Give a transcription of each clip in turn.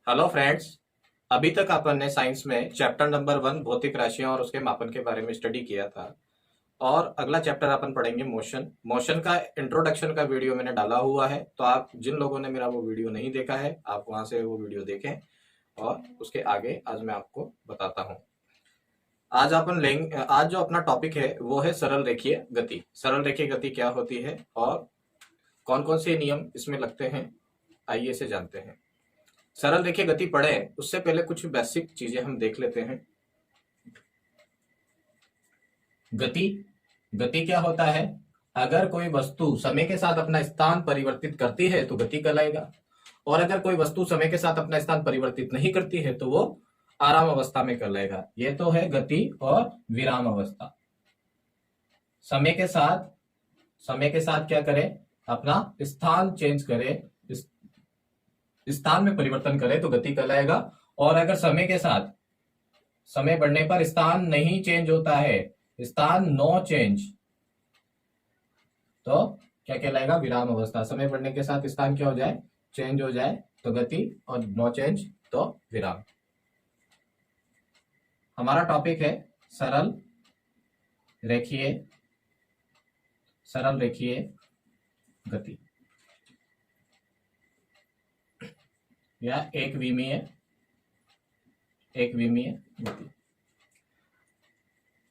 Hello friends. अभी तक अपन ने साइंस में चैप्टर नंबर 1 भौतिक राशियां और उसके मापन के बारे में स्टडी किया था। और अगला चैप्टर अपन पढ़ेंगे मोशन। मोशन का इंट्रोडक्शन का वीडियो मैंने डाला हुआ है, तो आप जिन लोगों ने मेरा वो वीडियो नहीं देखा है आप वहां से वो वीडियो देखें। और उसके आगे आज मैं आपको बताता हूँ। आज जो अपना टॉपिक है वो है सरल रेखीय गति। सरल रेखीय गति क्या होती है और कौन कौन से नियम इसमें लगते हैं, आइए इसे जानते हैं। सरल रेखीय गति पढ़े उससे पहले कुछ बेसिक चीजें हम देख लेते हैं। गति गति क्या होता है? अगर कोई वस्तु समय के साथ अपना स्थान परिवर्तित करती है तो गति कहलाएगा, और अगर कोई वस्तु समय के साथ अपना स्थान परिवर्तित नहीं करती है तो वो आराम अवस्था में कहलाएगा। ये तो है गति और विराम अवस्था। समय के साथ क्या करे? अपना स्थान चेंज करे, स्थान में परिवर्तन करे तो गति कहलाएगा। और अगर समय बढ़ने पर स्थान नहीं चेंज होता है, स्थान नो चेंज, तो क्या कहलाएगा? विराम अवस्था। समय बढ़ने के साथ स्थान क्या हो जाए? चेंज हो जाए तो गति, और नो चेंज तो विराम। हमारा टॉपिक है सरल रेखीय गति या एक विमीय गति।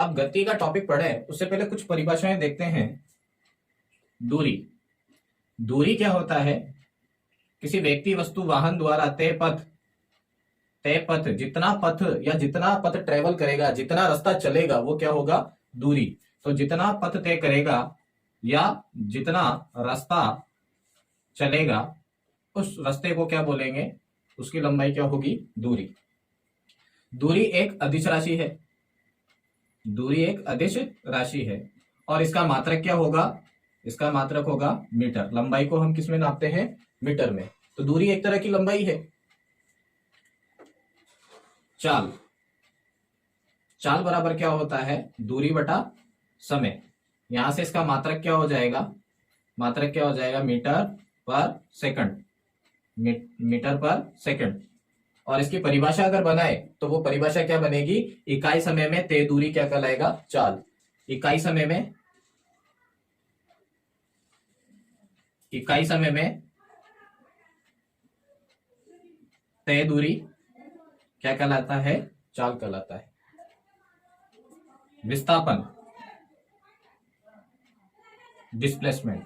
अब गति का टॉपिक पढ़े उससे पहले कुछ परिभाषाएं देखते हैं। दूरी क्या होता है? किसी व्यक्ति, वस्तु, वाहन द्वारा तय पथ जितना पथ ट्रेवल करेगा, जितना रास्ता चलेगा वो क्या होगा? दूरी। तो जितना पथ तय करेगा या जितना रास्ता चलेगा उस रास्ते को क्या बोलेंगे? उसकी लंबाई क्या होगी? दूरी एक अदिश राशि है। और इसका मात्रक क्या होगा? इसका मात्रक होगा मीटर। लंबाई को हम किस में नापते हैं? मीटर में। तो दूरी एक तरह की लंबाई है। चाल बराबर क्या होता है? दूरी बटा समय। यहां से इसका मात्रक क्या हो जाएगा? मीटर पर सेकंड। और इसकी परिभाषा अगर बनाए तो वो परिभाषा क्या बनेगी? इकाई समय में तय दूरी क्या कहलाएगा? चाल। इकाई समय में तय दूरी क्या कहलाता है? चाल कहलाता है। विस्थापन, डिस्प्लेसमेंट।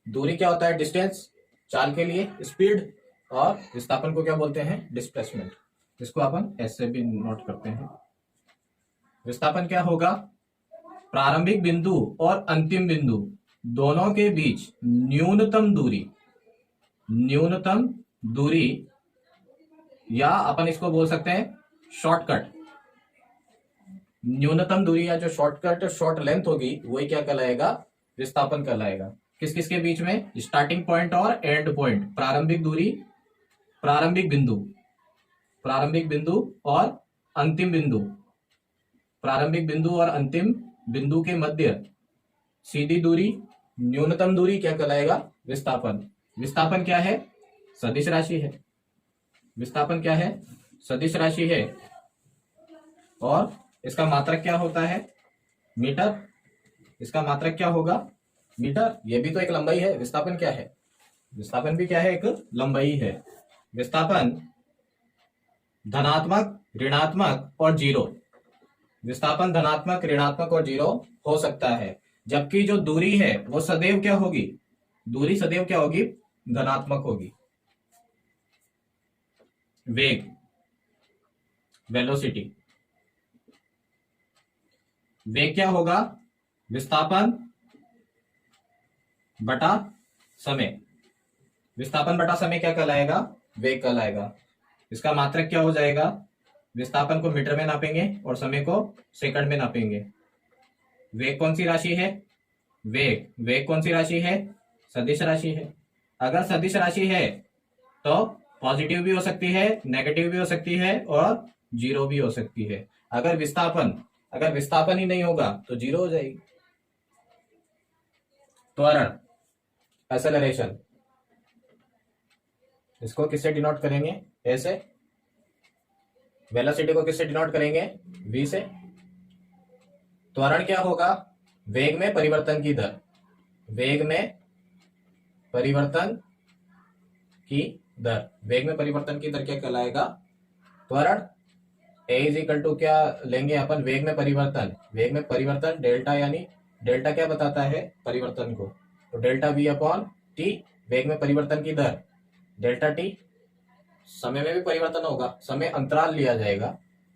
दूरी क्या होता है? डिस्टेंस। चाल के लिए स्पीड, और विस्थापन को क्या बोलते हैं? डिस्प्लेसमेंट। इसको अपन ऐसे भी नोट करते हैं। विस्थापन क्या होगा? प्रारंभिक बिंदु और अंतिम बिंदु दोनों के बीच न्यूनतम दूरी, या अपन इसको बोल सकते हैं शॉर्टकट। न्यूनतम दूरी या जो शॉर्ट लेंथ होगी वही क्या कहलाएगा? विस्थापन कहलाएगा। किस किस के बीच में? स्टार्टिंग पॉइंट और एंड पॉइंट। प्रारंभिक बिंदु और अंतिम बिंदु। प्रारंभिक बिंदु और अंतिम बिंदु के मध्य सीधी दूरी, न्यूनतम दूरी क्या कहलाएगा? विस्थापन। विस्थापन क्या है? सदिश राशि है। और इसका मात्रक क्या होता है? मीटर। इसका मात्रक क्या होगा? मीटर। यह भी तो एक लंबाई है। विस्थापन क्या है? विस्थापन भी क्या है? एक लंबाई है। विस्थापन धनात्मक, ऋणात्मक और जीरो। विस्थापन धनात्मक, ऋणात्मक और जीरो हो सकता है, जबकि जो दूरी है वो सदैव क्या होगी? दूरी सदैव क्या होगी? धनात्मक होगी। वेग, वेलोसिटी। वेग क्या होगा? विस्थापन बटा समय। विस्थापन बटा समय क्या कहलाएगा? वेग कहलाएगा। इसका मात्रक क्या हो जाएगा? विस्थापन को मीटर में नापेंगे और समय को सेकंड में नापेंगे। वेग कौन सी राशि है? वेग कौन सी राशि है? सदिश राशि है। अगर सदिश राशि है तो पॉजिटिव भी हो सकती है, नेगेटिव भी हो सकती है और जीरो भी हो सकती है। अगर विस्थापन ही नहीं होगा तो जीरो हो जाएगी। त्वरण, एक्सेलरेशन। इसको किससे डिनोट करेंगे? ए से। वेलोसिटी को किससे डिनोट करेंगे? v से। त्वरण क्या होगा? वेग में परिवर्तन की दर। वेग में परिवर्तन की दर। वेग में परिवर्तन की दर क्या कहलाएगा? त्वरण। ए इज इक्वल टू क्या लेंगे अपन? वेग में परिवर्तन। वेग में परिवर्तन डेल्टा, यानी डेल्टा क्या बताता है? परिवर्तन को। तो डेल्टा वी अपॉन टी, वेग में परिवर्तन की दर डेल्टा टी। समय में भी परिवर्तन होगा, समय अंतराल लिया जाएगा।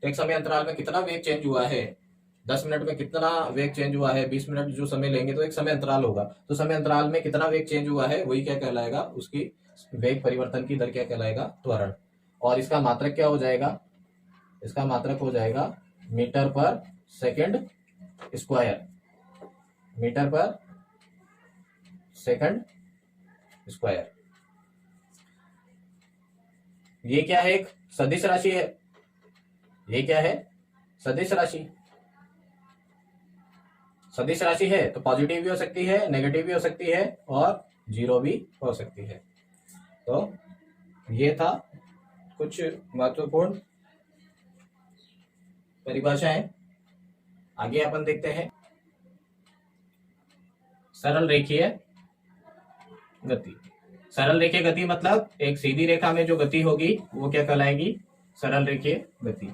तो एक समय अंतराल में कितना वेग चेंज हुआ है, 10 मिनट में कितना वेग चेंज हुआ है, 20 मिनट जो समय लेंगे तो एक समय अंतराल होगा। तो समय अंतराल में कितना वेग चेंज हुआ है, वही क्या कहलाएगा? उसकी वेग परिवर्तन की दर क्या कहलाएगा? त्वरण। और इसका मात्रक क्या हो जाएगा? इसका मात्रक हो जाएगा मीटर पर सेकंड स्क्वायर। मीटर पर सेकंड स्क्वायर। ये क्या है? एक सदिश राशि है। ये क्या है? सदिश राशि। सदिश राशि है तो पॉजिटिव भी हो सकती है, नेगेटिव भी हो सकती है और जीरो भी हो सकती है। तो ये था कुछ महत्वपूर्ण परिभाषाएं। आगे अपन देखते हैं सरल रेखीय गति। सरल रेखीय गति मतलब एक सीधी रेखा में जो गति होगी वो क्या कहलाएगी? सरल रेखीय गति।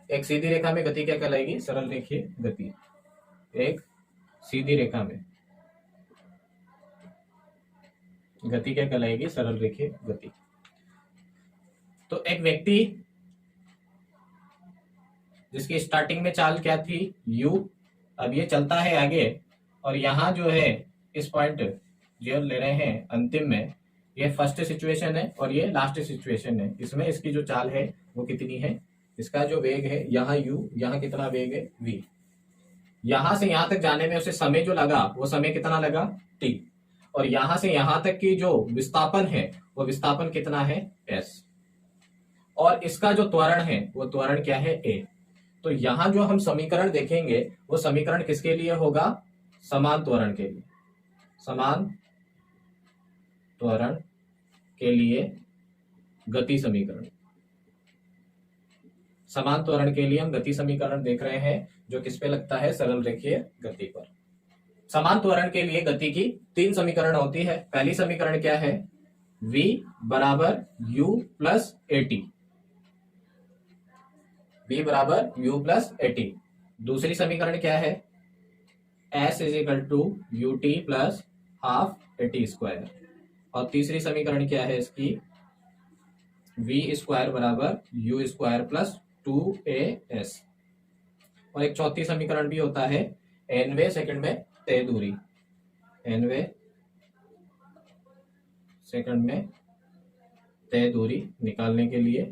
एक सीधी रेखा में गति क्या कहलाएगी? सरल रेखीय गति। एक सीधी रेखा में गति क्या कहलाएगी? सरल रेखीय गति। तो एक व्यक्ति जिसकी स्टार्टिंग में चाल क्या थी? u। अब ये चलता है आगे और यहाँ जो है इस पॉइंट जो ले रहे हैं अंतिम में, ये फर्स्ट सिचुएशन है और ये लास्ट सिचुएशन है। इसमें इसकी जो चाल है वो कितनी है? इसका जो वेग है यहाँ u, यहाँ कितना वेग है? v। यहां से यहां तक जाने में उसे समय जो लगा वो समय कितना लगा? t। और यहां से यहां तक की जो विस्थापन है वो विस्थापन कितना है? s। और इसका जो त्वरण है वो त्वरण क्या है? a। तो यहां जो हम समीकरण देखेंगे वो समीकरण किसके लिए होगा? समान त्वरण के लिए। समान त्वरण के लिए गति समीकरण। समान त्वरण के लिए हम गति समीकरण देख रहे हैं जो किस पे लगता है? सरल रेखीय गति पर। समान त्वरण के लिए गति की 3 समीकरण होती है। पहली समीकरण क्या है? v बराबर u प्लस एटी। v बराबर u प्लस एटी। दूसरी समीकरण क्या है? s is equal to u t plus half a t square. और तीसरी समीकरण क्या है इसकी? v स्क्वायर बराबर u स्क्वायर प्लस 2as। और एक चौथी समीकरण भी होता है nवे सेकंड में तय दूरी। nवे सेकंड में तय दूरी निकालने के लिए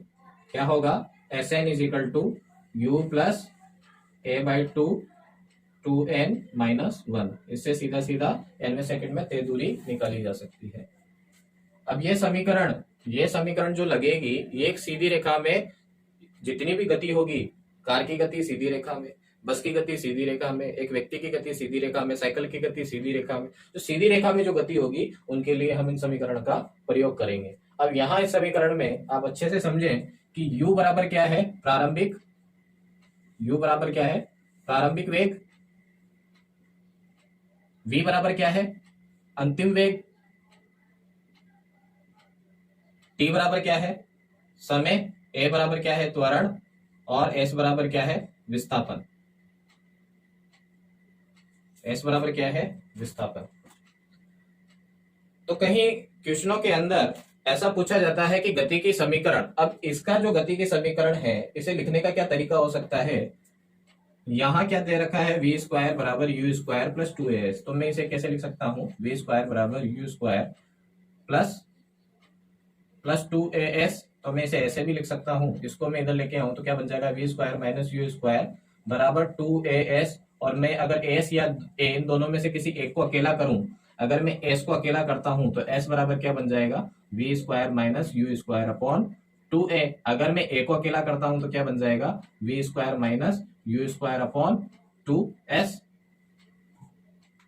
क्या होगा? Sn is equal to u plus a by two 2n minus 1। इससे सीधा सीधा nवे सेकंड में तय दूरी निकाली जा सकती है। अब ये समीकरण जो लगेगी, ये एक सीधी रेखा में जितनी भी गति होगी, कार की गति सीधी रेखा में, बस की गति सीधी रेखा में, एक व्यक्ति की गति सीधी रेखा में, साइकिल की गति सीधी रेखा में, जो सीधी रेखा में जो गति होगी उनके लिए हम इन समीकरण का प्रयोग करेंगे। अब यहाँ इस समीकरण में आप अच्छे से समझें कि u बराबर क्या है? प्रारंभिक। u बराबर क्या है? प्रारंभिक वेग। v बराबर क्या है? अंतिम वेग। t बराबर क्या है? समय। a बराबर क्या है? त्वरण। और s बराबर क्या है? विस्थापन। s बराबर क्या है? विस्थापन। तो कहीं क्वेश्चनों के अंदर ऐसा पूछा जाता है कि गति की समीकरण। अब इसका जो गति की समीकरण है इसे लिखने का क्या तरीका हो सकता है? यहां क्या दे रखा है? v स्क्वायर बराबर u स्क्वायर प्लस 2as। तो मैं इसे कैसे लिख सकता हूं? v स्क्वायर बराबर u स्क्वायर प्लस 2as। तो मैं इसे ऐसे भी लिख सकता हूं। इसको मैं इधर लेके आऊं तो क्या बन जाएगा? v square minus u square बराबर 2as। और मैं अगर s या a इन दोनों में से किसी एक को अकेला करूं, अगर मैं s को अकेला करता हूं तो s बराबर क्या बन जाएगा? v square minus u square upon 2a। अगर मैं a को अकेला करता हूं तो क्या बन जाएगा? v square minus u square upon 2s।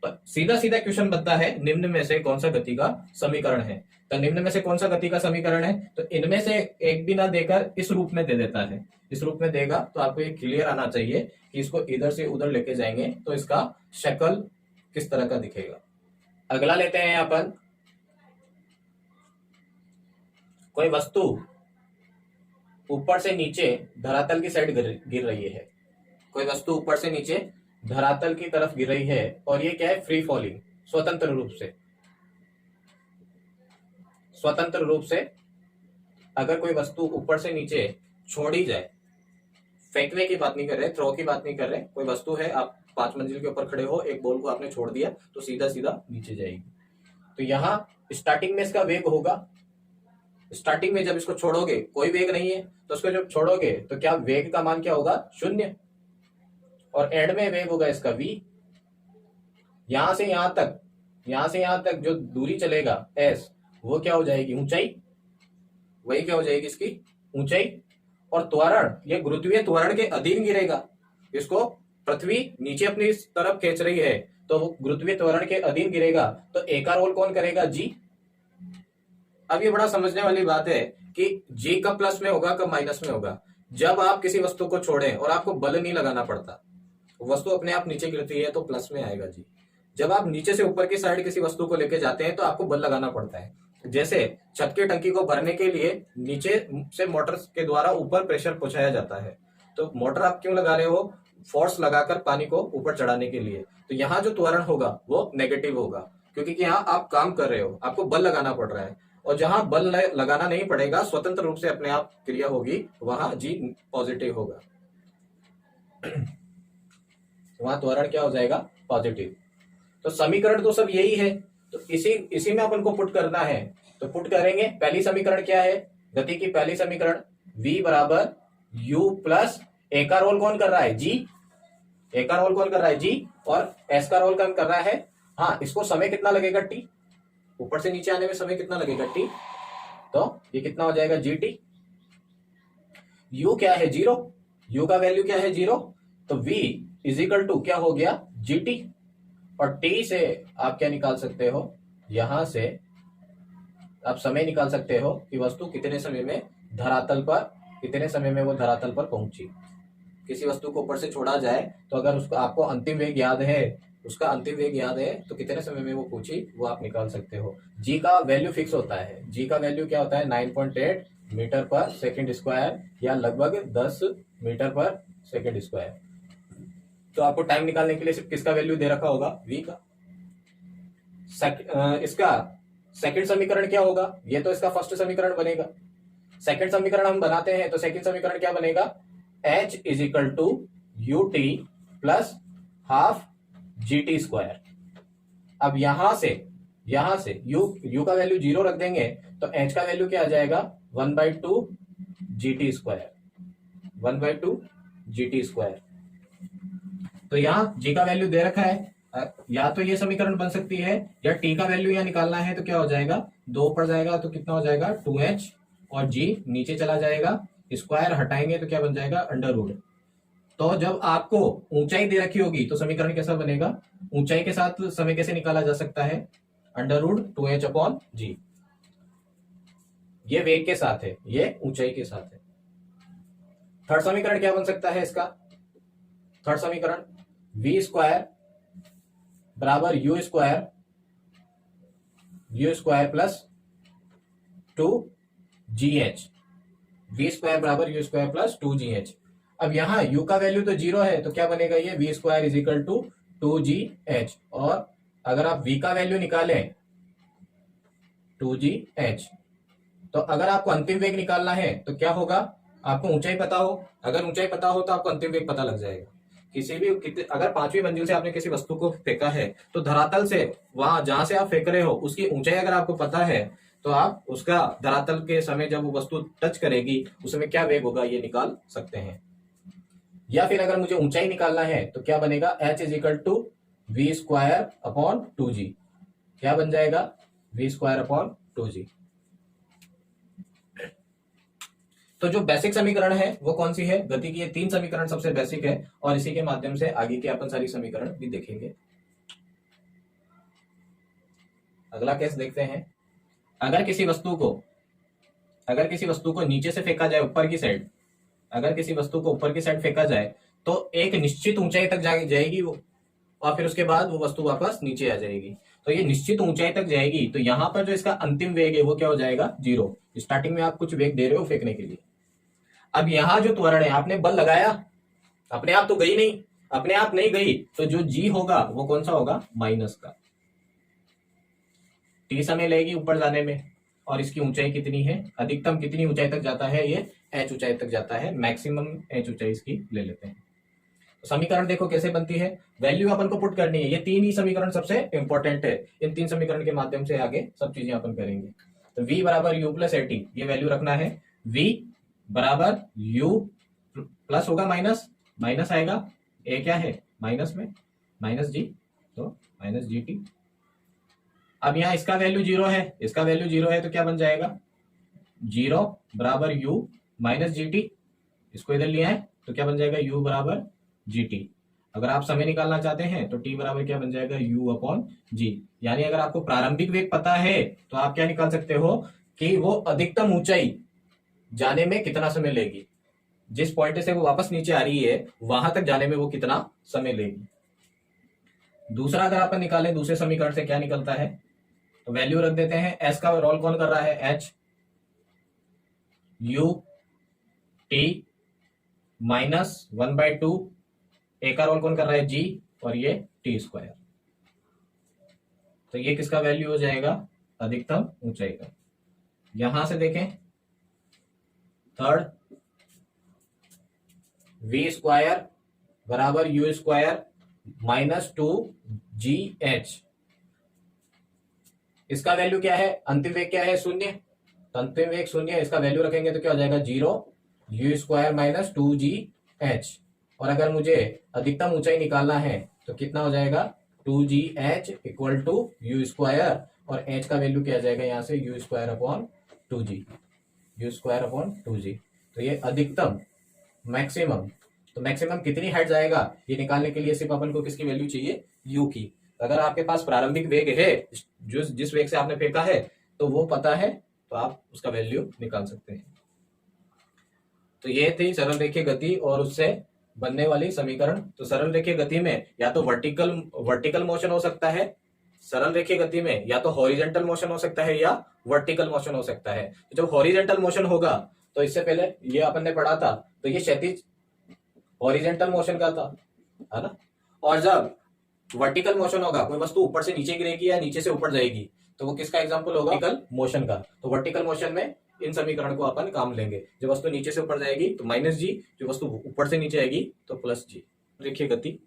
तो सीधा सीधा क्वेश्चन बनता है निम्न में से कौन सा गति का समीकरण है। तो निम्न में से कौन सा गति का समीकरण है, तो इनमें से एक भी ना देकर इस रूप में दे देता है। इस रूप में देगा तो आपको ये क्लियर आना चाहिए कि इसको इधर से उधर लेके जाएंगे तो इसका शक्ल किस तरह का दिखेगा। अगला लेते हैं अपन, कोई वस्तु ऊपर से नीचे धरातल की साइड गिर रही है। कोई वस्तु ऊपर से नीचे धरातल की तरफ गिर रही है और ये क्या है, फ्री फॉलिंग, स्वतंत्र रूप से अगर कोई वस्तु ऊपर से नीचे छोड़ी जाए, फेंकने की बात नहीं कर रहे, थ्रो की बात नहीं कर रहे, कोई वस्तु है, आप 5 मंजिल के ऊपर खड़े हो, एक बॉल को आपने छोड़ दिया तो सीधा सीधा नीचे जाएगी। तो यहाँ स्टार्टिंग में इसका वेग होगा, स्टार्टिंग में जब इसको छोड़ोगे कोई वेग नहीं है, तो उसको जब छोड़ोगे तो क्या वेग का मान क्या होगा, 0, और एंड में वेग होगा इसका v। यहां से यहां तक जो दूरी चलेगा s, वो क्या हो जाएगी, ऊंचाई, वही क्या हो जाएगी इसकी ऊंचाई। और त्वरण, ये गुरुत्वीय त्वरण के अधीन गिरेगा, इसको पृथ्वी नीचे अपनी तरफ खींच रही है तो वो गुरुत्वीय त्वरण के अधीन गिरेगा, तो ए का रोल कौन करेगा, जी। अब ये बड़ा समझने वाली बात है कि जी कब प्लस में होगा, कब माइनस में होगा। जब आप किसी वस्तु को छोड़ें और आपको बल नहीं लगाना पड़ता, वस्तु अपने आप नीचे गिरती है तो प्लस में आएगा जी। जब आप नीचे से ऊपर की साइड किसी वस्तु को लेके जाते हैं तो आपको बल लगाना पड़ता है। जैसे छत की टंकी को भरने के लिए नीचे से मोटर के द्वारा ऊपर प्रेशर पहुंचाया जाता है, तो मोटर आप क्यों लगा रहे हो, फोर्स लगाकर पानी को ऊपर चढ़ाने के लिए। तो यहाँ जो त्वरण होगा वो नेगेटिव होगा, क्योंकि यहाँ आप काम कर रहे हो, आपको बल लगाना पड़ रहा है। और जहां बल लगाना नहीं पड़ेगा, स्वतंत्र रूप से अपने आप क्रिया होगी, वहां जी पॉजिटिव होगा, वहां त्वरण क्या हो जाएगा, पॉजिटिव। तो समीकरण तो सब यही है, तो इसी में अपन को पुट करना है। तो पुट करेंगे, पहली समीकरण क्या है, गति की पहली समीकरण v बराबर u प्लस ए का रोल कौन कर रहा है, जी। ए का रोल कौन कर रहा है, जी, और एस का रोल कौन कर रहा है, हाँ, इसको समय कितना लगेगा, टी, ऊपर से नीचे आने में समय कितना लगेगा, टी, तो ये कितना हो जाएगा, जी टी। u क्या है, 0, u का वैल्यू क्या है, 0, तो v इज इक्वल टू क्या हो गया, जी टी। और t से आप क्या निकाल सकते हो, यहां से आप समय निकाल सकते हो कि वस्तु कितने समय में धरातल पर, कितने समय में वो धरातल पर पहुंची। किसी वस्तु को ऊपर से छोड़ा जाए तो अगर उसको आपको अंतिम वेग याद है, उसका अंतिम वेग याद है, तो कितने समय में वो पहुंची वो आप निकाल सकते हो। जी का वैल्यू फिक्स होता है, जी का वैल्यू क्या होता है, 9.8 मीटर पर सेकंड स्क्वायर, या लगभग 10 मीटर पर सेकंड स्क्वायर। तो आपको टाइम निकालने के लिए सिर्फ किसका वैल्यू दे रखा होगा, v का। इसका सेकंड समीकरण क्या होगा, ये तो इसका फर्स्ट समीकरण बनेगा। सेकंड समीकरण हम बनाते हैं तो सेकंड समीकरण क्या बनेगा, h is equal to u t plus half g t square. अब यहां से u का वैल्यू 0 रख देंगे तो h का वैल्यू क्या आ जाएगा, 1/2 जी टी स्क्वायर, 1/2 जी टी स्क्वायर। तो यहाँ g का वैल्यू दे रखा है, या तो ये समीकरण बन सकती है, या t का वैल्यू यहाँ निकालना है तो क्या हो जाएगा, 2 ऊपर जाएगा तो कितना हो जाएगा, 2h, और g नीचे चला जाएगा, स्क्वायर हटाएंगे तो क्या बन जाएगा, अंडर रूट। तो जब आपको ऊंचाई दे रखी होगी तो समीकरण कैसा बनेगा, ऊंचाई के साथ समय कैसे निकाला जा सकता है, अंडर रूट 2h अपॉन जी। ये वेग के साथ है, ये ऊंचाई के साथ है। थर्ड समीकरण क्या बन सकता है इसका, थर्ड समीकरण v स्क्वायर बराबर you square plus 2gh, v square बराबर यू स्क्वायर प्लस 2gh। अब यहाँ u का वैल्यू तो 0 है तो क्या बनेगा, ये v square is equal to 2gh। और अगर आप v का वैल्यू निकालें 2gh, तो अगर आपको अंतिम वेग निकालना है तो क्या होगा, आपको ऊंचाई पता हो, अगर ऊंचाई पता हो तो आपको अंतिम वेग पता लग जाएगा। किसी भी अगर 5वीं मंजिल से आपने किसी वस्तु को फेंका है तो धरातल से वहां जहां से आप फेंक रहे हो उसकी ऊंचाई अगर आपको पता है तो आप उसका धरातल के समय जब वो वस्तु टच करेगी उस समय क्या वेग होगा ये निकाल सकते हैं। या फिर अगर मुझे ऊंचाई निकालना है तो क्या बनेगा, h is equal to v square upon 2g, क्या बन जाएगा, v स्क्वायर अपॉन 2g। तो जो बेसिक समीकरण है वो कौन सी है, गति की ये 3 समीकरण सबसे बेसिक है, और इसी के माध्यम से आगे के अपन सारी समीकरण भी देखेंगे। अगला केस देखते हैं। अगर किसी वस्तु को नीचे से फेंका जाए ऊपर की साइड, अगर किसी वस्तु को ऊपर की साइड फेंका जाए तो एक निश्चित ऊंचाई तक जाएगी वो, और फिर उसके बाद वो वस्तु वापस नीचे आ जाएगी। तो ये निश्चित ऊंचाई तक जाएगी, तो यहां पर जो इसका अंतिम वेग है वो क्या हो जाएगा, 0। स्टार्टिंग में आप कुछ वेग दे रहे हो फेंकने के लिए। अब यहां जो त्वरण है आपने बल लगाया, अपने आप तो गई नहीं, अपने आप नहीं गई, तो जो जी होगा वो कौन सा होगा, माइनस का। टी समय लेगी ऊपर जाने में, और इसकी ऊंचाई कितनी है, अधिकतम कितनी ऊंचाई तक जाता है, ये h ऊंचाई तक जाता है, मैक्सिमम h ऊंचाई इसकी ले लेते हैं। तो समीकरण देखो कैसे बनती है, वैल्यू अपन को पुट करनी है। ये 3 ही समीकरण सबसे इंपॉर्टेंट है, इन 3 समीकरण के माध्यम से आगे सब चीजें अपन करेंगे। तो v बराबर u प्लस एटी, ये वैल्यू रखना है। v बराबर u प्लस होगा माइनस, माइनस आएगा, a क्या है माइनस में, माइनस जी, तो माइनस जी टी। अब यहाँ इसका वैल्यू 0 है, इसका वैल्यू 0 है, तो क्या बन जाएगा, 0 बराबर u माइनस जी टी। इसको इधर लिया है तो क्या बन जाएगा, u बराबर जी टी। अगर आप समय निकालना चाहते हैं तो t बराबर क्या बन जाएगा, u अपॉन जी। यानी अगर आपको प्रारंभिक वेग पता है तो आप क्या निकाल सकते हो कि वो अधिकतम ऊंचाई जाने में कितना समय लेगी, जिस पॉइंट से वो वापस नीचे आ रही है वहां तक जाने में वो कितना समय लेगी। दूसरा अगर अपन निकालें, दूसरे समीकरण से क्या निकलता है, तो वैल्यू रख देते हैं। s का रोल कौन कर रहा है, h, u t minus 1/2, a का रोल कौन कर रहा है, g, और ये टी स्क्वायर। तो ये किसका वैल्यू हो जाएगा, अधिकतम ऊंचाई का। यहां से देखें, थर्ड v स्क्वायर बराबर u स्क्वायर माइनस 2gh। इसका वैल्यू क्या है, अंतिम वेग क्या है, 0। तो अंतिम वेग 0 है, इसका वैल्यू रखेंगे तो क्या हो जाएगा, 0 u स्क्वायर माइनस 2gh। और अगर मुझे अधिकतम ऊंचाई निकालना है तो कितना हो जाएगा, 2gh equal to u square, और h का वैल्यू क्या आ जाएगा यहाँ से, u square upon 2g, u square upon 2g। तो ये अधिकतम, मैक्सिमम, तो मैक्सिमम कितनी हाइट जाएगा ये निकालने के लिए सिर्फ अपन को किसकी वैल्यू चाहिए, u की। अगर आपके पास प्रारंभिक वेग है, जिस वेग से आपने फेंका है तो वो पता है, तो आप उसका वैल्यू निकाल सकते हैं। तो ये थी सरल रेखीय गति और उससे बनने वाली समीकरण। तो सरल रेखीय गति में या तो वर्टिकल मोशन हो सकता है, सरल रेखीय गति में या तो हॉरिजेंटल मोशन हो सकता है या वर्टिकल मोशन हो सकता है। तो जब हॉरिजेंटल मोशन होगा, तो इससे पहले ये अपन ने पढ़ा था, तो ये क्षैतिज हॉरिजेंटल मोशन का था, है ना। और जब वर्टिकल मोशन होगा, कोई वस्तु ऊपर से नीचे गिरेगी या नीचे से ऊपर जाएगी, तो वो किसका एग्जांपल होगा, वर्टिकल मोशन का। तो वर्टिकल मोशन में इन समीकरण को अपन काम लेंगे। जो वस्तु नीचे से ऊपर जाएगी तो माइनस जी, जो वस्तु ऊपर से नीचे आएगी तो प्लस जी। रेखीय गति